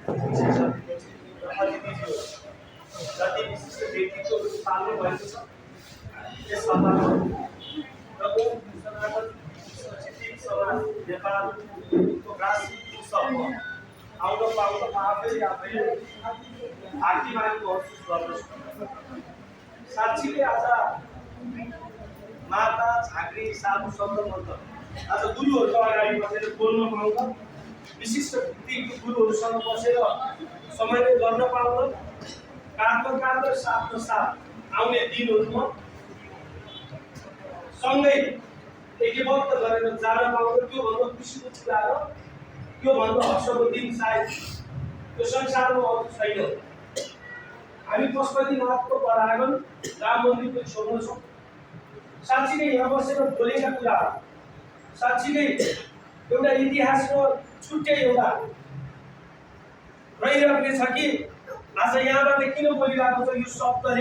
जति विशिष्ट व्यक्तित्वहरू पाल्नु भएको छ यस सभामा र सनातन शिक्षित समाज नेपालको राष्ट्रिय उत्सवमा आउन पाउन म आफैले भाग्यमानी महसुस गर्दछु। साक्षीले आज माता झाँक्री साधु सन्तमन्त्र आज गुरुहरूको अगाडि बसेर बोल्न पाउँदा विशिष्ट व्यक्तिको गुरुहरूसँग बसेर समयले गर्न पाउँदा काँधमा साथमा साथ आउने दिनहरूमा सँगै एकबद्ध गरेर जान पाउँदा त्योभन्दा खुसीको कुरा र त्योभन्दा हर्षको दिन सायद यो संसारमा अरू छैन। हामी पशुपतिनाथको परागन राम मन्दिरको छेउमा छौँ। साँच्ची नै यहाँ बसेर बोलेका कुरा साँच्ची नै एउटा इतिहासको छुट्टै एउटा रहिरहने छ कि आज यहाँबाट किन बोलिरहेको छ यो शब्दले